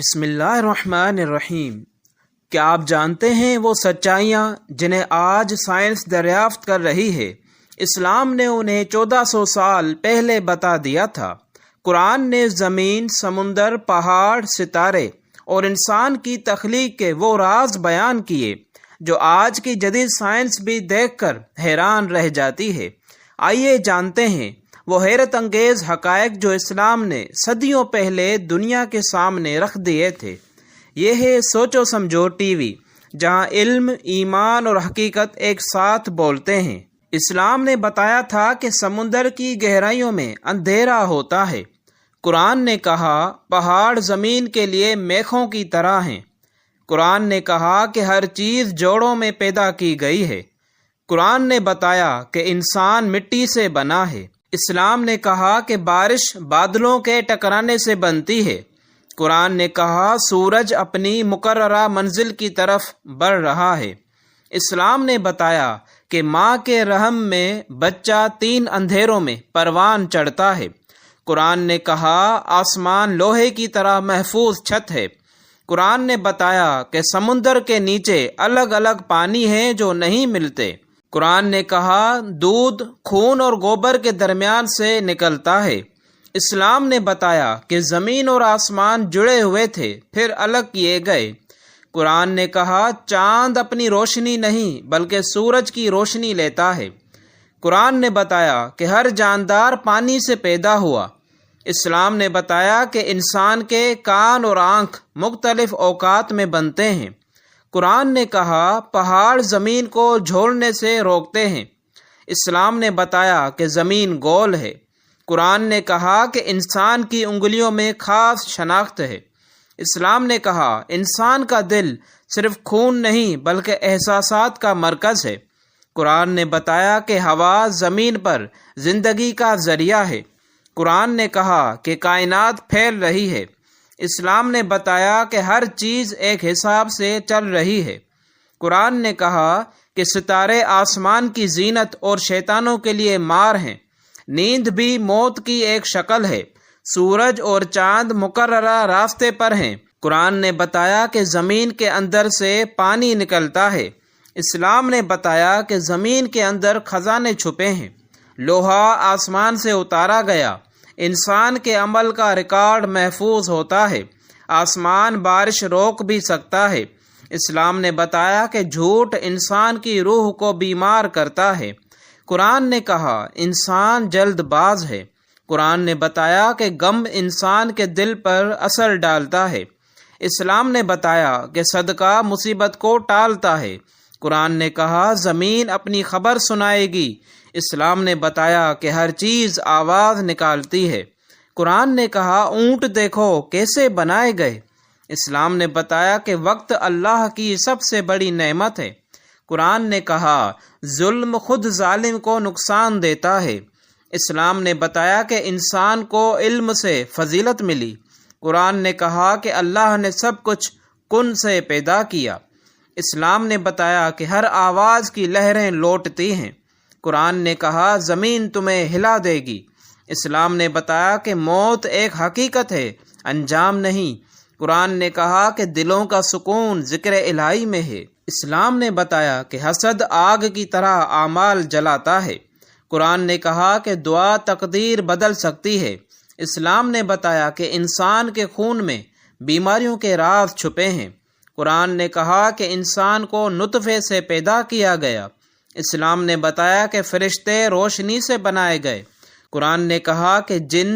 بسم اللہ الرحمن الرحیم۔ کیا آپ جانتے ہیں وہ سچائیاں جنہیں آج سائنس دریافت کر رہی ہے؟ اسلام نے انہیں 1400 سال پہلے بتا دیا تھا۔ قرآن نے زمین، سمندر، پہاڑ، ستارے اور انسان کی تخلیق کے وہ راز بیان کیے جو آج کی جدید سائنس بھی دیکھ کر حیران رہ جاتی ہے۔ آئیے جانتے ہیں وہ حیرت انگیز حقائق جو اسلام نے صدیوں پہلے دنیا کے سامنے رکھ دیے تھے۔ یہ ہے سوچو سمجھو ٹی وی، جہاں علم، ایمان اور حقیقت ایک ساتھ بولتے ہیں۔ اسلام نے بتایا تھا کہ سمندر کی گہرائیوں میں اندھیرا ہوتا ہے۔ قرآن نے کہا پہاڑ زمین کے لیے میخوں کی طرح ہیں۔ قرآن نے کہا کہ ہر چیز جوڑوں میں پیدا کی گئی ہے۔ قرآن نے بتایا کہ انسان مٹی سے بنا ہے۔ اسلام نے کہا کہ بارش بادلوں کے ٹکرانے سے بنتی ہے۔ قرآن نے کہا سورج اپنی مقررہ منزل کی طرف بڑھ رہا ہے۔ اسلام نے بتایا کہ ماں کے رحم میں بچہ 3 اندھیروں میں پروان چڑھتا ہے۔ قرآن نے کہا آسمان لوہے کی طرح محفوظ چھت ہے۔ قرآن نے بتایا کہ سمندر کے نیچے الگ الگ پانی ہیں جو نہیں ملتے۔ قرآن نے کہا دودھ خون اور گوبر کے درمیان سے نکلتا ہے۔ اسلام نے بتایا کہ زمین اور آسمان جڑے ہوئے تھے پھر الگ کیے گئے۔ قرآن نے کہا چاند اپنی روشنی نہیں بلکہ سورج کی روشنی لیتا ہے۔ قرآن نے بتایا کہ ہر جاندار پانی سے پیدا ہوا۔ اسلام نے بتایا کہ انسان کے کان اور آنکھ مختلف اوقات میں بنتے ہیں۔ قرآن نے کہا پہاڑ زمین کو جھولنے سے روکتے ہیں۔ اسلام نے بتایا کہ زمین گول ہے۔ قرآن نے کہا کہ انسان کی انگلیوں میں خاص شناخت ہے۔ اسلام نے کہا انسان کا دل صرف خون نہیں بلکہ احساسات کا مرکز ہے۔ قرآن نے بتایا کہ ہوا زمین پر زندگی کا ذریعہ ہے۔ قرآن نے کہا کہ کائنات پھیل رہی ہے۔ اسلام نے بتایا کہ ہر چیز ایک حساب سے چل رہی ہے۔ قرآن نے کہا کہ ستارے آسمان کی زینت اور شیطانوں کے لیے مار ہیں۔ نیند بھی موت کی ایک شکل ہے۔ سورج اور چاند مقررہ راستے پر ہیں۔ قرآن نے بتایا کہ زمین کے اندر سے پانی نکلتا ہے۔ اسلام نے بتایا کہ زمین کے اندر خزانے چھپے ہیں۔ لوہا آسمان سے اتارا گیا۔ انسان کے عمل کا ریکارڈ محفوظ ہوتا ہے۔ آسمان بارش روک بھی سکتا ہے۔ اسلام نے بتایا کہ جھوٹ انسان کی روح کو بیمار کرتا ہے۔ قرآن نے کہا انسان جلد باز ہے۔ قرآن نے بتایا کہ غم انسان کے دل پر اثر ڈالتا ہے۔ اسلام نے بتایا کہ صدقہ مصیبت کو ٹالتا ہے۔ قرآن نے کہا زمین اپنی خبر سنائے گی۔ اسلام نے بتایا کہ ہر چیز آواز نکالتی ہے۔ قرآن نے کہا اونٹ دیکھو کیسے بنائے گئے۔ اسلام نے بتایا کہ وقت اللہ کی سب سے بڑی نعمت ہے۔ قرآن نے کہا ظلم خود ظالم کو نقصان دیتا ہے۔ اسلام نے بتایا کہ انسان کو علم سے فضیلت ملی۔ قرآن نے کہا کہ اللہ نے سب کچھ کن سے پیدا کیا۔ اسلام نے بتایا کہ ہر آواز کی لہریں لوٹتی ہیں۔ قرآن نے کہا زمین تمہیں ہلا دے گی۔ اسلام نے بتایا کہ موت ایک حقیقت ہے، انجام نہیں۔ قرآن نے کہا کہ دلوں کا سکون ذکر الہی میں ہے۔ اسلام نے بتایا کہ حسد آگ کی طرح اعمال جلاتا ہے۔ قرآن نے کہا کہ دعا تقدیر بدل سکتی ہے۔ اسلام نے بتایا کہ انسان کے خون میں بیماریوں کے راز چھپے ہیں۔ قرآن نے کہا کہ انسان کو نطفے سے پیدا کیا گیا۔ اسلام نے بتایا کہ فرشتے روشنی سے بنائے گئے۔ قرآن نے کہا کہ جن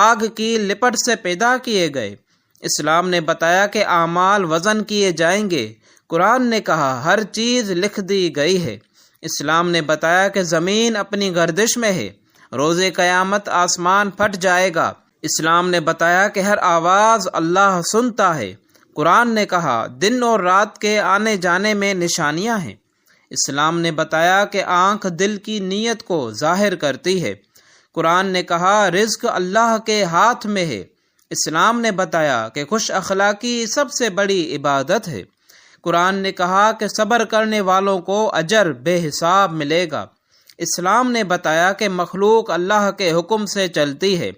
آگ کی لپٹ سے پیدا کیے گئے۔ اسلام نے بتایا کہ اعمال وزن کیے جائیں گے۔ قرآن نے کہا ہر چیز لکھ دی گئی ہے۔ اسلام نے بتایا کہ زمین اپنی گردش میں ہے۔ روز قیامت آسمان پھٹ جائے گا۔ اسلام نے بتایا کہ ہر آواز اللہ سنتا ہے۔ قرآن نے کہا دن اور رات کے آنے جانے میں نشانیاں ہیں۔ اسلام نے بتایا کہ آنکھ دل کی نیت کو ظاہر کرتی ہے۔ قرآن نے کہا رزق اللہ کے ہاتھ میں ہے۔ اسلام نے بتایا کہ خوش اخلاقی سب سے بڑی عبادت ہے۔ قرآن نے کہا کہ صبر کرنے والوں کو اجر بے حساب ملے گا۔ اسلام نے بتایا کہ مخلوق اللہ کے حکم سے چلتی ہے۔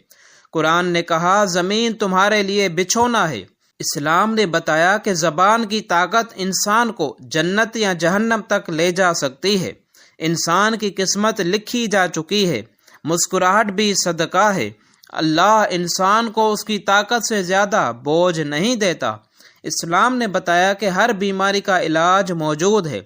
قرآن نے کہا زمین تمہارے لیے بچھونا ہے۔ اسلام نے بتایا کہ زبان کی طاقت انسان کو جنت یا جہنم تک لے جا سکتی ہے۔ انسان کی قسمت لکھی جا چکی ہے۔ مسکراہٹ بھی صدقہ ہے۔ اللہ انسان کو اس کی طاقت سے زیادہ بوجھ نہیں دیتا۔ اسلام نے بتایا کہ ہر بیماری کا علاج موجود ہے۔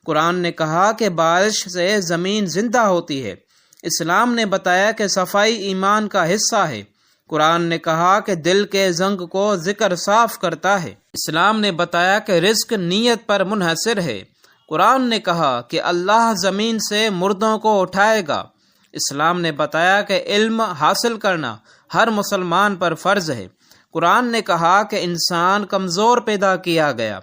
قرآن نے کہا کہ بارش سے زمین زندہ ہوتی ہے۔ اسلام نے بتایا کہ صفائی ایمان کا حصہ ہے۔ قرآن نے کہا کہ دل کے زنگ کو ذکر صاف کرتا ہے۔ اسلام نے بتایا کہ رزق نیت پر منحصر ہے۔ قرآن نے کہا کہ اللہ زمین سے مردوں کو اٹھائے گا۔ اسلام نے بتایا کہ علم حاصل کرنا ہر مسلمان پر فرض ہے۔ قرآن نے کہا کہ انسان کمزور پیدا کیا گیا۔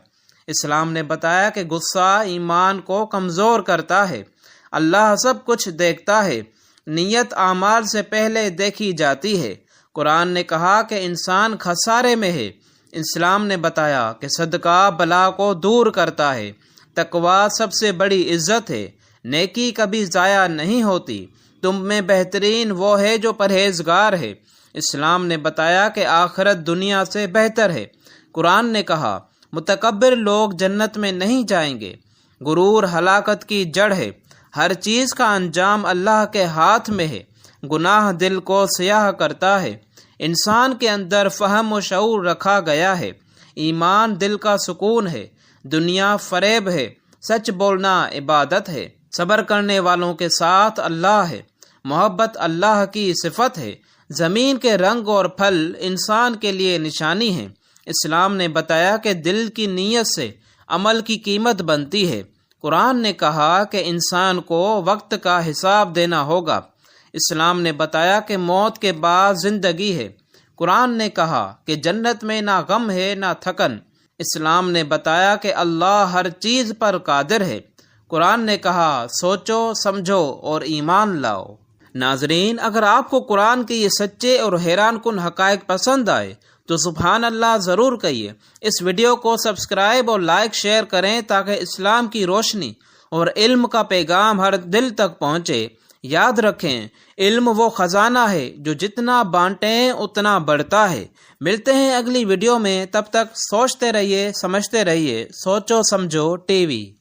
اسلام نے بتایا کہ غصہ ایمان کو کمزور کرتا ہے۔ اللہ سب کچھ دیکھتا ہے۔ نیت اعمال سے پہلے دیکھی جاتی ہے۔ قرآن نے کہا کہ انسان خسارے میں ہے۔ اسلام نے بتایا کہ صدقہ بلا کو دور کرتا ہے۔ تقوی سب سے بڑی عزت ہے۔ نیکی کبھی ضائع نہیں ہوتی۔ تم میں بہترین وہ ہے جو پرہیزگار ہے۔ اسلام نے بتایا کہ آخرت دنیا سے بہتر ہے۔ قرآن نے کہا متکبر لوگ جنت میں نہیں جائیں گے۔ غرور ہلاکت کی جڑ ہے۔ ہر چیز کا انجام اللہ کے ہاتھ میں ہے۔ گناہ دل کو سیاہ کرتا ہے۔ انسان کے اندر فہم و شعور رکھا گیا ہے۔ ایمان دل کا سکون ہے۔ دنیا فریب ہے۔ سچ بولنا عبادت ہے۔ صبر کرنے والوں کے ساتھ اللہ ہے۔ محبت اللہ کی صفت ہے۔ زمین کے رنگ اور پھل انسان کے لیے نشانی ہیں۔ اسلام نے بتایا کہ دل کی نیت سے عمل کی قیمت بنتی ہے۔ قرآن نے کہا کہ انسان کو وقت کا حساب دینا ہوگا۔ اسلام نے بتایا کہ موت کے بعد زندگی ہے۔ قرآن نے کہا کہ جنت میں نہ غم ہے نہ تھکن۔ اسلام نے بتایا کہ اللہ ہر چیز پر قادر ہے۔ قرآن نے کہا سوچو سمجھو اور ایمان لاؤ۔ ناظرین، اگر آپ کو قرآن کے یہ سچے اور حیران کن حقائق پسند آئے تو سبحان اللہ ضرور کہیے۔ اس ویڈیو کو سبسکرائب اور لائک شیئر کریں تاکہ اسلام کی روشنی اور علم کا پیغام ہر دل تک پہنچے۔ یاد رکھیں، علم وہ خزانہ ہے جو جتنا بانٹیں اتنا بڑھتا ہے۔ ملتے ہیں اگلی ویڈیو میں، تب تک سوچتے رہیے، سمجھتے رہیے۔ سوچو سمجھو ٹی وی۔